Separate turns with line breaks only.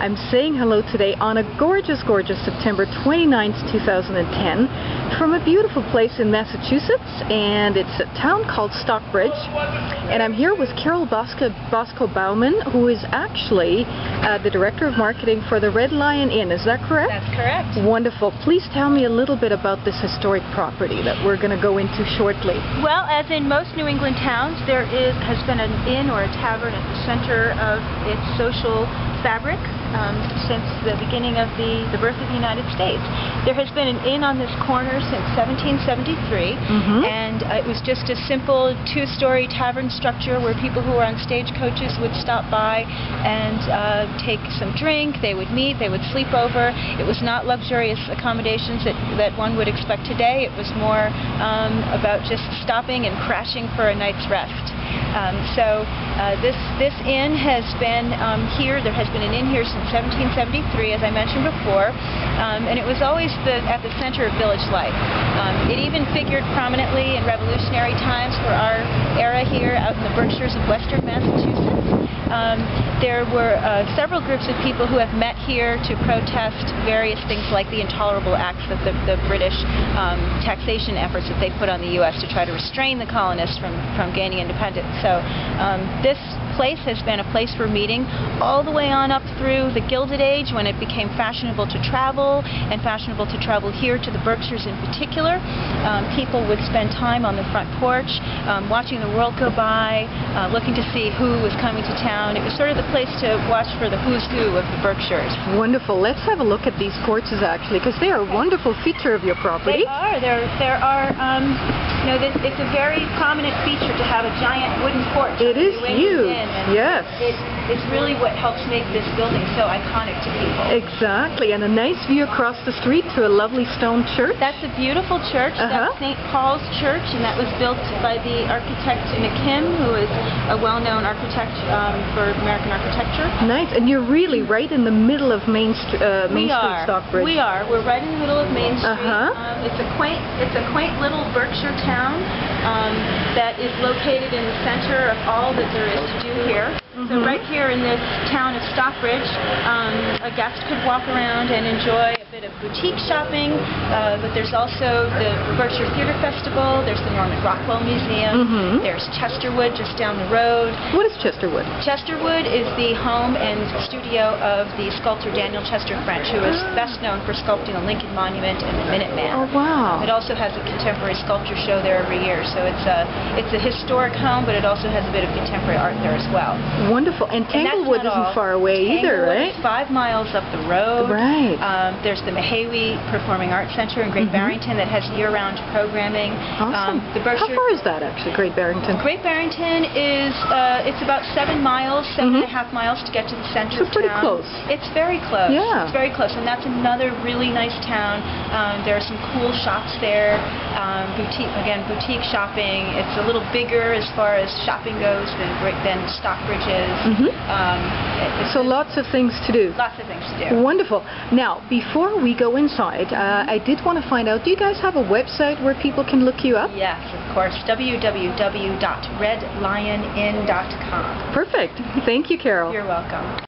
I'm saying hello today on a gorgeous, gorgeous September 29th, 2010 from a beautiful place in Massachusetts, and it's a town called Stockbridge. And I'm here with Bosco Baumann, who is actually the Director of Marketing for the Red Lion Inn. Is that correct?
That's correct.
Wonderful. Please tell me a little bit about this historic property that we're going to go into shortly.
Well, as in most New England towns, there has been an inn or a tavern at the center of its social fabric since the beginning of the birth of the United States. There has been an inn on this corner since 1773, and it was just a simple two-story tavern structure where people who were on stagecoaches would stop by and take some drink. They would meet, they would sleep over. It was not luxurious accommodations that one would expect today. It was more about just stopping and crashing for a night's rest. This inn has been here. There has been an inn here since 1773, as I mentioned before, and it was always at the center of village life. It even figured prominently in revolutionary times for our era here out in the Berkshires of western Massachusetts. There were several groups of people who have met here to protest various things like the intolerable acts of the British taxation efforts that they put on the U.S. to try to restrain the colonists from gaining independence. So this place has been a place for meeting all the way on up through the Gilded Age, when it became fashionable to travel, and fashionable to travel here to the Berkshires in particular. People would spend time on the front porch watching the world go by, looking to see who was coming to town. It was sort of the place to watch for the who's who of the Berkshires.
Wonderful. Let's have a look at these porches, actually, because they are a wonderful feature of your property.
They are. There are, it's a very prominent feature to have a giant wooden porch.
It is huge. Yes.
It's really what helps make this building so iconic to people.
Exactly, and a nice view across the street to a lovely stone church.
That's a beautiful church. That's St. Paul's Church, and that was built by the architect McKim, who is a well-known architect for American architecture.
Nice, and you're really right in the middle of Main Street, Stockbridge.
We are. We're right in the middle of Main Street. It's a quaint little Berkshire town that is located in the center of all that there is to do here. So right here in this town of Stockbridge, a guest could walk around and enjoy a bit of boutique shopping, but there's also the Berkshire Theater Festival, there's the Norman Rockwell Museum, there's Chesterwood just down the road.
What is Chesterwood?
Chesterwood is the home and studio of the sculptor Daniel Chester French, who is best known for sculpting the Lincoln Monument and the Minuteman.
Oh, wow.
It also has a contemporary sculpture show there every year, so it's a historic home, but it also has a bit of contemporary art there as well.
Wonderful. And Tanglewood isn't far away either, right?
Is 5 miles up the road.
Right.
There's the Mahawi Performing Arts Center in Great Barrington that has year-round programming.
Awesome. How far is that, actually, Great Barrington?
Great Barrington is it's about 7 miles, 7.5 miles to get to the center of town.
So pretty close.
It's very close.
Yeah.
It's very close, and that's another really nice town. There are some cool shops there. Boutique shopping. It's a little bigger as far as shopping goes than Stockbridge is.
So lots of things to do.
Lots of things to do.
Wonderful. Now, before we go inside, I did want to find out, do you guys have a website where people can look you up?
Yes, of course. www.redlioninn.com.
Perfect. Thank you, Carol.
You're welcome.